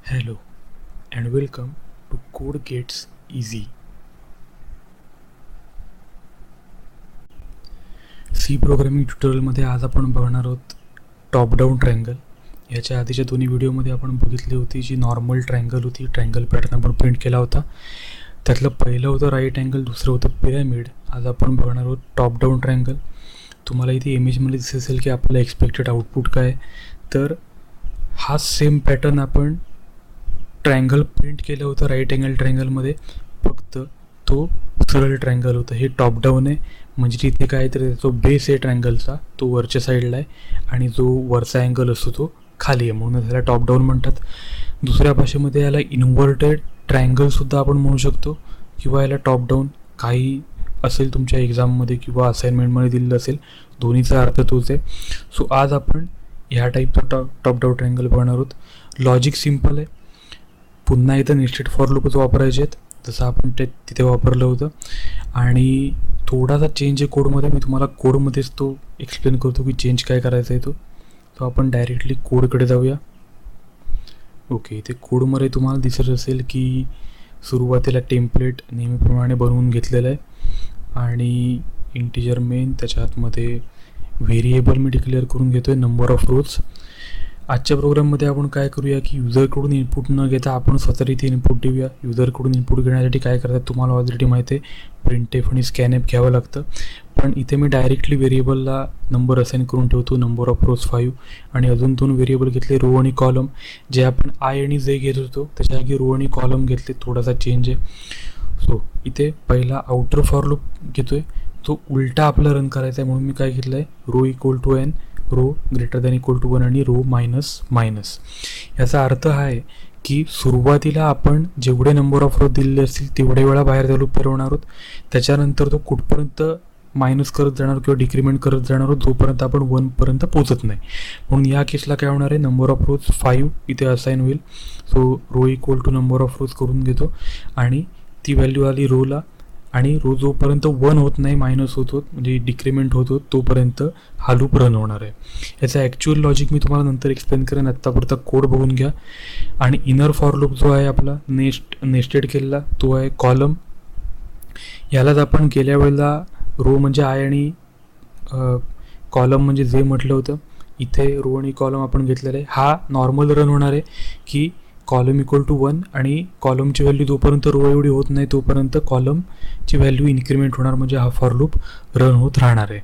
Hello and welcome to Code Gets Easy. C programming ट्युटोरियलमध्ये आज आपण बघणार आहोत टॉप डाऊन ट्रायंगल. याच्या आधीच्या दोन्ही व्हिडिओमध्ये आपण बघितली होती जी नॉर्मल ट्रायंगल होती, ट्रायंगल पॅटर्न आपण प्रिंट केला होता. त्यातलं पहिलं होतं राईट अँगल, दुसरं होतं पिरॅमिड. आज आपण बघणार आहोत टॉप डाऊन ट्रायंगल. तुम्हाला इथे इमेजमध्ये दिसत असेल की आपलं एक्सपेक्टेड आउटपुट काय. तर हा सेम पॅटर्न आपण ट्रायंगल प्रिंट केलं होतं राईट अँगल ट्रायंगलमध्ये, फक्त तो सरळ ट्रायंगल होतं. हे टॉप डाऊन आहे, म्हणजे जिथे काय तर जो बेस आहे ट्रायंगलचा तो वरच्या साईडला आहे आणि जो वरचा अँगल असतो तो खाली आहे, म्हणून त्याला टॉप डाऊन म्हणतात. दुसऱ्या भाषेमध्ये याला इन्व्हर्टेड ट्रायंगलसुद्धा आपण म्हणू शकतो, किंवा याला टॉप डाऊन काही असेल तुमच्या एक्झाममध्ये किंवा असाइनमेंटमध्ये दिलेलं असेल, दोन्हीचा अर्थ तोच आहे. सो आज आपण ह्या टाईपचा टॉप डाऊन ट्रायंगल बघणार आहोत. लॉजिक सिम्पल आहे. पुन्हा इथं नेस्टेड फॉर लूपच वापरायचे आहेत, जसं आपण तिथे वापरलं होतं. आणि थोडासा चेंज आहे कोडमध्ये, मी तुम्हाला कोडमध्येच तो एक्सप्लेन करतो की चेंज काय करायचा आहे तो आपण डायरेक्टली कोडकडे जाऊया. ओके, इथे कोडमध्ये तुम्हाला दिसत असेल की सुरुवातीला टेम्पलेट नेहमीप्रमाणे बनवून घेतलेलं आहे आणि इंटिजर मेन, त्याच्या आतमध्ये व्हेरिएबल मी डिक्लेअर करून घेतो आहे नंबर ऑफ रोज. आजच्या प्रोग्राममध्ये आपण काय करूया की युजरकडून इनपुट न घेता आपण स्वतः इथे इनपुट देऊया. युजरकडून इनपुट घेण्यासाठी काय करतात तुम्हाला ऑलरेडी माहिती आहे, प्रिंटएफ आणि स्कॅनएफ घ्यावं लागतं. पण इथे मी डायरेक्टली व्हेरिएबलला नंबर असाइन करून ठेवतो, नंबर ऑफ रोज 5, आणि अजून 2 व्हेरिएबल घेतले रो आणि कॉलम. जे आपण आय आणि जे घेत होतो त्याच्या जागी रो आणि कॉलम घेतले, थोडासा चेंज आहे. सो इथे पहिला आउटर फॉर लूप घेतो आहे, तो उलटा आपला रन करायचा आहे, म्हणून मी काय घेतलं आहे row equal to N, row greater than equal to 1 आणि रो मायनस मायनस. याचा अर्थ हा आहे की सुरुवातीला आपण जेवढे नंबर ऑफ रो दिलेले असतील तेवढे वेळा बाहेर लूप फिरवणार आहोत. त्याच्यानंतर तो कुठपर्यंत मायनस करत जाणार किंवा डिक्रीमेंट करत जाणार आहोत जोपर्यंत आपण 1पर्यंत पोचत नाही. म्हणून या केसला काय होणार आहे, नंबर ऑफ रोज 5 इथे असाइन होईल. So row equal to number of rows करून घेतो आणि ती व्हॅल्यू आली रोला, आणि रो जोपर्यंत 1 होत नाही, मायनस होतो म्हणजे डिक्रीमेंट होतो, तोपर्यंत हा लूप रन होणार आहे. याचा ॲक्च्युअल लॉजिक मी तुम्हाला नंतर एक्सप्लेन करेन. आत्तापुरता कोड बघून घ्या. आणि इनर फॉर लूप जो आहे आपला नेस्टेड केलेला तो आहे कॉलम. यालाच आपण गेल्या वेळेला रो म्हणजे आय आणि कॉलम म्हणजे जे म्हटलं होतं. इथे रो आणि कॉलम आपण घेतलेला आहे. हा नॉर्मल रन होणार आहे की कॉलम इक्वल टू 1 आणि कॉलमची व्हॅल्यू जोपर्यंत रो एवढी होत नाही तोपर्यंत कॉलमची व्हॅल्यू इन्क्रीमेंट होणार, म्हणजे हा फॉर लूप रन होत राहणार आहे.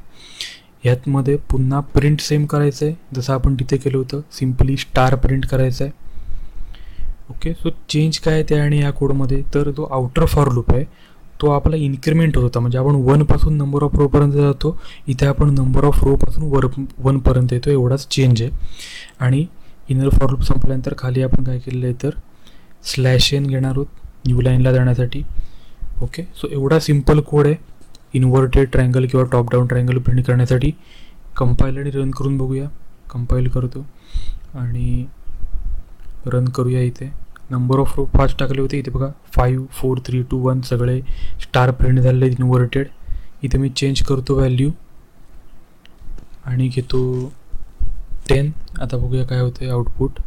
यातमध्ये पुन्हा प्रिंट सेम करायचं आहे जसं आपण तिथे केलं होतं, सिम्पली स्टार प्रिंट करायचं आहे. ओके, सो चेंज काय आहे त्या आणि या कोडमध्ये, तर जो आउटर फॉर लूप आहे तो आपला इन्क्रीमेंट होत होता, म्हणजे आपण 1पासून नंबर ऑफ रोपर्यंत जातो. इथे आपण नंबर ऑफ रोपासून 1पर्यंत येतो, एवढाच चेंज आहे. आणि इनर फॉर लूप संपल्यानंतर खाली आपण काय केलेलं आहे तर स्लॅश एन घेणार आहोत न्यू लाईनला जाण्यासाठी. ओके, सो एवढा सिम्पल कोड आहे इन्व्हर्टेड ट्रायंगल किंवा टॉप डाऊन ट्रायंगल प्रिंट करण्यासाठी. कंपाईल आणि रन करून बघूया. कंपाईल करतो आणि रन करूया. इथे नंबर ऑफ रो 5 टाकले होते, इथे बघा 5 4 3 2 1 सगळे स्टार प्रिंट झालेले इन्व्हर्टेड. इथे मी चेंज करतो व्हॅल्यू आणि घेतो 10. आता बघूया काय होतं आउटपुट.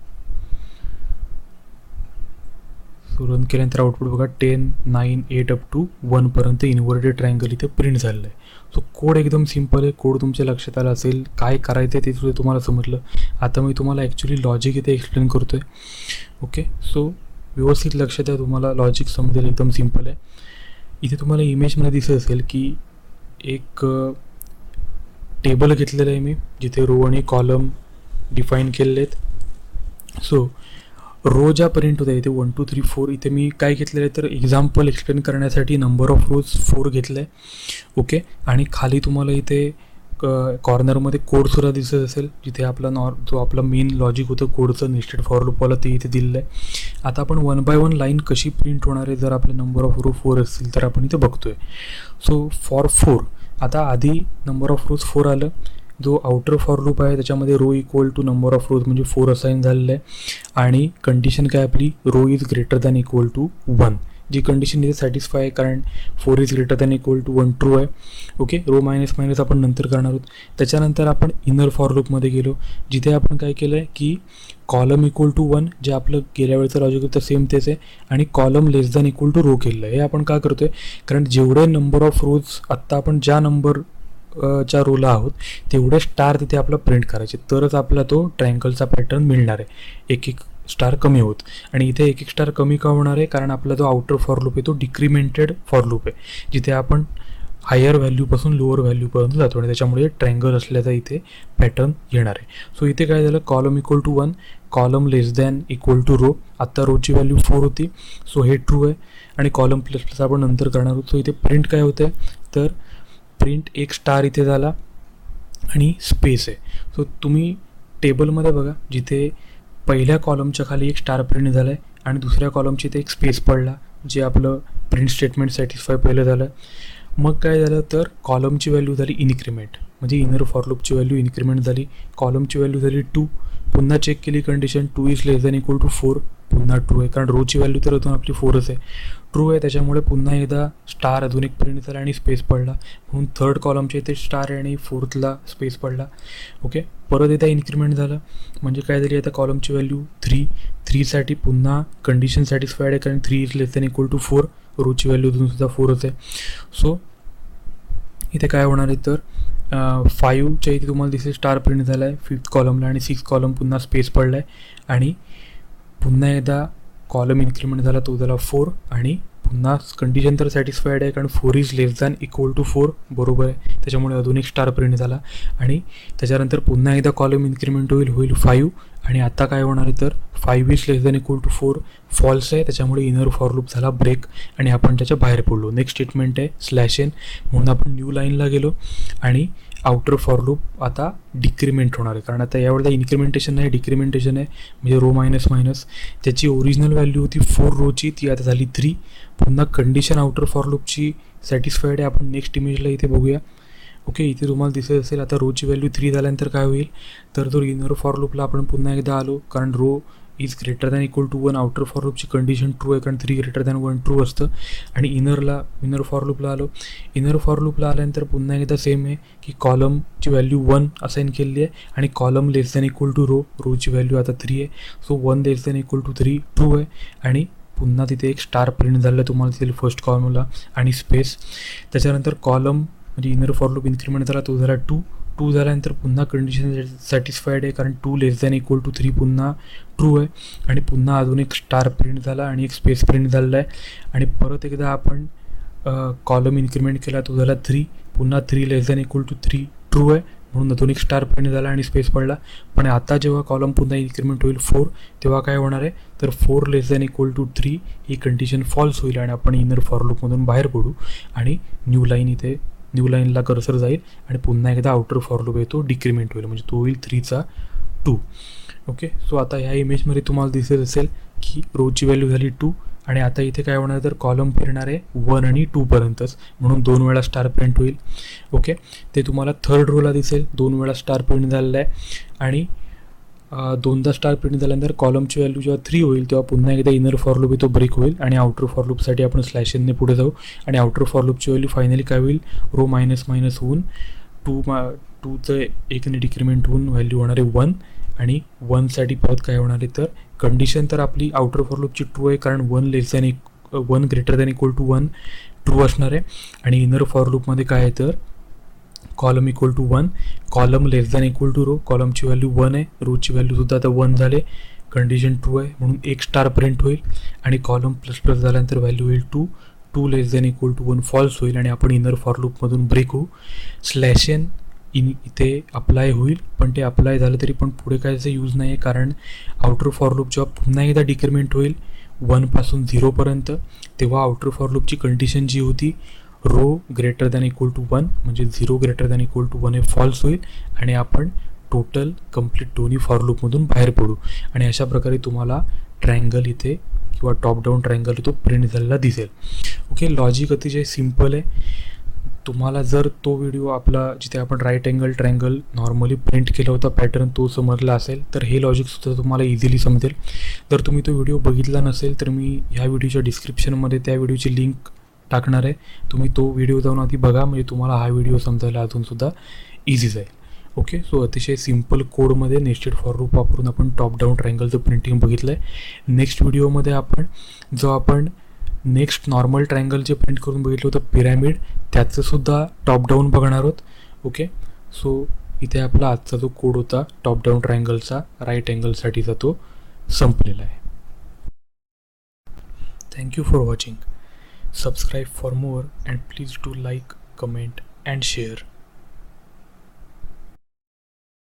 सो रन केल्यानंतर आउटपुट बघा 10 9 8 अप टू 1पर्यंत इन्व्हर्टेड ट्रायंगल इथे प्रिंट झालेलं आहे. सो कोड एकदम सिम्पल आहे. कोड तुमच्या लक्षात आला असेल, काय करायचं आहे ते सुद्धा तुम्हाला समजलं. आता मी तुम्हाला ॲक्च्युली लॉजिक इथे एक्सप्लेन करतो आहे. ओके, सो व्यवस्थित लक्षात द्या, तुम्हाला लॉजिक समजेल. एकदम सिम्पल आहे. इथे तुम्हाला इमेजमध्ये दिसत असेल की एक टेबल घेतलेलं आहे मी, जिथे रो आणि कॉलम डिफाईन केलेले आहेत. सो रो ज्या प्रिंट होत्या इथे 1 2 3 4, इथे मी काय घेतलेलं आहे तर एक्झाम्पल एक्सप्लेन करण्यासाठी नंबर ऑफ रोज 4 घेतलं आहे. ओके, आणि खाली तुम्हाला इथे कॉर्नरमध्ये कोडसुद्धा दिसत असेल, जिथे आपला जो आपला मेन लॉजिक होतं कोडचं नेस्टेड फॉर लूपवाला ते इथे दिलेलं आहे. आता आपण 1 बाय 1 लाईन कशी प्रिंट होणार आहे जर आपले नंबर ऑफ रो 4 असतील तर आपण इथे बघतोय. सो फॉर 4, आता आधी नंबर ऑफ रोज 4 आलं. जो आउटर फॉर लूप आहे त्याच्यामध्ये row equal to number of rows म्हणजे 4 असाइन झालेलं आहे. आणि कंडिशन काय आपली, row is greater than equal to 1. जी कंडिशन इथे सॅटिस्फाय आहे, कारण 4 is greater than equal to 1 true आहे. ओके, रो मायनस मायनस आपण नंतर करणार आहोत. त्याच्यानंतर आपण इनर फॉर लूपमध्ये गेलो, जिथे आपण काय केलं आहे की कॉलम इक्वल टू 1, जे आपलं गेल्या वेळचं लॉजिक होतं सेम तेच आहे, आणि column less than equal to row केलेलं आहे. हे आपण का करतो आहे, कारण जेवढे नंबर ऑफ रोज आत्ता आपण ज्या नंबर च्या रोला आहोत तेवढे स्टार तिथे आपला प्रिंट करायचे, तरच आपला तो ट्रायंगलचा पॅटर्न मिळणार आहे. एक एक स्टार कमी होत, आणि इथे एक एक स्टार कमी का होणार आहे, कारण आपला जो आउटर फॉर लूप आहे तो डिक्रिमेंटेड फॉर लूप आहे, जिथे आपण हायर व्हॅल्यूपासून लोअर व्हॅल्यूपर्यंत जातो, आणि त्याच्यामुळे ट्रायंगल असल्याचा इथे पॅटर्न येणार आहे. सो इथे काय झालं, column equal to 1, column less than equal to row. आत्ता रोची व्हॅल्यू 4 होती, सो हे ट्रू आहे, आणि कॉलम प्लस प्लस आपण नंतर करणार आहोत. सो इथे प्रिंट काय होतं आहे, तर प्रिंट एक स्टार इथे झाला आणि स्पेस आहे. सो तुम्ही टेबलमध्ये बघा, जिथे पहिल्या कॉलमच्या खाली एक स्टार प्रिंट झाला आहे आणि दुसऱ्या कॉलमची इथे एक स्पेस पडला, जे आपलं प्रिंट स्टेटमेंट सॅटिस्फाय पहिलं झालं. मग काय झालं, तर कॉलमची व्हॅल्यू झाली इनक्रिमेंट, म्हणजे इनर फॉर लूपची व्हॅल्यू इनक्रिमेंट झाली. कॉलमची व्हॅल्यू झाली 2, पुन्हा चेक केली condition 2 is less than equal to 4, पुन्हा ट्रू आहे, कारण रोची व्हॅल्यू तर अजून आपली 4च आहे, ट्रू आहे. त्याच्यामुळे पुन्हा एकदा स्टार अजून एक प्रिंट झाला आणि स्पेस पडला, म्हणून थर्ड कॉलमच्या इथे स्टार आहे आणि फोर्थला स्पेस पडला. ओके, परत एकदा इन्क्रिमेंट झालं, म्हणजे काय झाली, आता कॉलमची व्हॅल्यू 3साठी पुन्हा कंडिशन सॅटिस्फाईड आहे, कारण 3 is less than equal to 4, रोची व्हॅल्यू अजूनसुद्धा 4च आहे. सो इथे काय होणार आहे, तर 5च्या इथे तुम्हाला दिसेल स्टार प्रिंट झाला आहे 5th कॉलमला, आणि 6th कॉलम पुन्हा स्पेस पडला आहे, आणि पुन्हा एकदा कॉलम इन्क्रिमेंट झाला, तो झाला 4, आणि पुन्हा कंडिशन तर सॅटिस्फाईड आहे, कारण 4 is less than equal to 4 बरोबर आहे, त्याच्यामुळे अजून एक स्टार प्रिंट झाला. आणि त्याच्यानंतर पुन्हा एकदा कॉलम इन्क्रिमेंट होईल 5, आणि आता काय होणार आहे, तर 5 is less than equal to 4 false आहे, त्याच्यामुळे इनर फॉर लूप झाला ब्रेक, आणि आपण त्याच्या बाहेर पडलो. नेक्स्ट स्टेटमेंट आहे /n, म्हणून आपण न्यू लाईनला गेलो, आणि आउटर फॉर लूप आता डिक्रिमेंट होणार आहे, कारण आता यावेळेला इन्क्रिमेंटेशन नाही, डिक्रिमेंटेशन आहे, म्हणजे रो मायनस मायनस. त्याची ओरिजिनल व्हॅल्यू होती 4 रोची, ती आता झाली 3. पुन्हा कंडिशन आउटर फॉर लूपची सॅटिस्फाईड आहे. आपण नेक्स्ट इमेजला इथे बघूया. ओके, इथे तुम्हाला दिसत असेल आता रोची व्हॅल्यू 3 झाल्यानंतर काय होईल, तर तो इनर फॉर लूपला आपण पुन्हा एकदा आलो, कारण row is greater than equal to 1, outer for लूपची कंडिशन ट्रू आहे, कारण 3 ग्रेटर दॅन 1 ट्रू असतं. आणि इनर फॉर लूपला आलो. इनर फॉर लूपला आल्यानंतर पुन्हा एकदा सेम आहे की कॉलमची व्हॅल्यू 1 असाइन केलेली आहे, आणि column less than equal to रोची व्हॅल्यू आता 3 आहे, so 1 less than equal to 3 true आहे. आणि पुन्हा तिथे एक स्टार प्रिंट झालं तुम्हाला दिसेल फर्स्ट कॉलमला, आणि स्पेस. त्याच्यानंतर कॉलम म्हणजे इनर फॉर लूप इन्क्रिमेंट झाला, तो झाला 2 झाल्यानंतर पुन्हा कंडिशन सॅटिस्फाईड आहे, कारण 2 लेस दॅन इक्वल टू 3 पुन्हा ट्रू आहे, आणि पुन्हा अजून एक स्टार प्रिंट झाला आणि एक स्पेस प्रिंट झालेला आहे. आणि परत एकदा आपण कॉलम इन्क्रिमेंट केला, तो झाला 3, पुन्हा 3 लेस दॅन इक्वल टू 3 ट्रू आहे, म्हणून अजून एक स्टार प्रिंट झाला आणि स्पेस पडला. पण आता जेव्हा कॉलम पुन्हा इन्क्रिमेंट होईल 4, तेव्हा काय होणार आहे, तर 4 लेस दॅन इक्वल टू 3 ही कंडिशन फॉल्स होईल, आणि आपण इनर फॉर लूपमधून बाहेर पडू, आणि न्यू लाईनला कर्सर जाईल, आणि पुन्हा एकदा आउटर फॉर लूप येतो डिक्रिमेंट होईल, म्हणजे तो होईल 3चा 2. ओके, सो आता ह्या इमेजमध्ये तुम्हाला दिसत असेल की रोची व्हॅल्यू झाली 2, आणि आता इथे काय होणार, तर कॉलम फिरणार आहे 1 आणि 2 पर्यंतच, म्हणून 2 वेळा स्टार प्रिंट होईल. ओके, ते तुम्हाला थर्ड रोला दिसेल 2 वेळा स्टार प्रिंट झालेला आहे, आणि 2दा स्टार प्रिंट झाल्यानंतर कॉलमची व्हॅल्यू जेव्हा 3 होईल तेव्हा पुन्हा एकदा इनर फॉर लूप तो ब्रेक होईल, आणि आउटर फॉर लूपसाठी आपण /n पुढे जाऊ, आणि आउटर फॉर लूपची व्हॅल्यू फायनली काय होईल, रो मायनस मायनस होऊन 2चं 1ने डिक्रिमेंट होऊन व्हॅल्यू होणार आहे 1, आणि 1साठी परत काय होणार आहे, तर कंडिशन तर आपली आउटर फॉर लूपची ट्रू आहे, कारण 1 greater than equal to 1 true असणार आहे. आणि इनर फॉर लूपमध्ये काय आहे, तर column equal to 1, column less than equal to row, कॉलमची व्हॅल्यू 1 आहे, रोची व्हॅल्यूसुद्धा आता 1 झाले, कंडिशन ट्रू आहे, म्हणून एक स्टार प्रिंट होईल, आणि कॉलम प्लस प्लस झाल्यानंतर व्हॅल्यू होईल 2 लेस दॅन इक्वल टू 1 फॉल्स होईल, आणि आपण इनर फॉर लूपमधून ब्रेक होऊ. /n इथे अप्लाय होईल, पण ते अप्लाय झालं तरी पण पुढे कायचं यूज नाही आहे, कारण आउटर फॉर लूप जेव्हा पुन्हा एकदा डिक्रिमेंट होईल 1 पासून 0 पर्यंत, तेव्हा आउटर फॉर लूपची कंडिशन जी होती row greater than equal to 1, म्हणजे 0 ग्रेटर दॅन इक्वल टू 1 हे फॉल्स होईल, आणि आपण टोटल कंप्लीट दोन्ही फॉर लूपमधून बाहेर पडू. आणि अशा प्रकारे तुम्हाला ट्रायंगल इथे किंवा टॉप डाऊन ट्रायंगल तो प्रिंट झालेला दिसेल. ओके, लॉजिक अतिशय सिम्पल आहे. तुम्हाला जर तो व्हिडिओ आपला जिथे आपण right angle triangle normally print केला होता पॅटर्न तो समजला असेल तर हे लॉजिकसुद्धा तुम्हाला इझिली समजेल. जर तुम्ही तो व्हिडिओ बघितला नसेल तर मी ह्या व्हिडिओच्या डिस्क्रिप्शनमध्ये त्या व्हिडिओची लिंक टाकणार आहे. तुम्ही तो व्हिडिओ जाऊन आधी बघा, म्हणजे तुम्हाला हा व्हिडिओ समजायला अजूनसुद्धा इझी जाईल. ओके, सो अतिशय सिम्पल कोडमध्ये नेस्टेड फॉर लूप वापरून आपण टॉप डाऊन ट्रायंगलचं प्रिंटिंग बघितलं आहे. नेक्स्ट व्हिडिओमध्ये आपण नेक्स्ट नॉर्मल ट्रायंगल जे प्रिंट करून बघितलं होतं पिरॅमिड, त्याचंसुद्धा टॉप डाऊन बघणार आहोत. ओके, सो इथे आपला आजचा जो कोड होता टॉप डाऊन ट्रायंगलचा राईट अँगलसाठीचा तो संपलेला आहे. Thank you for watching. Subscribe for more and please do like, comment and share.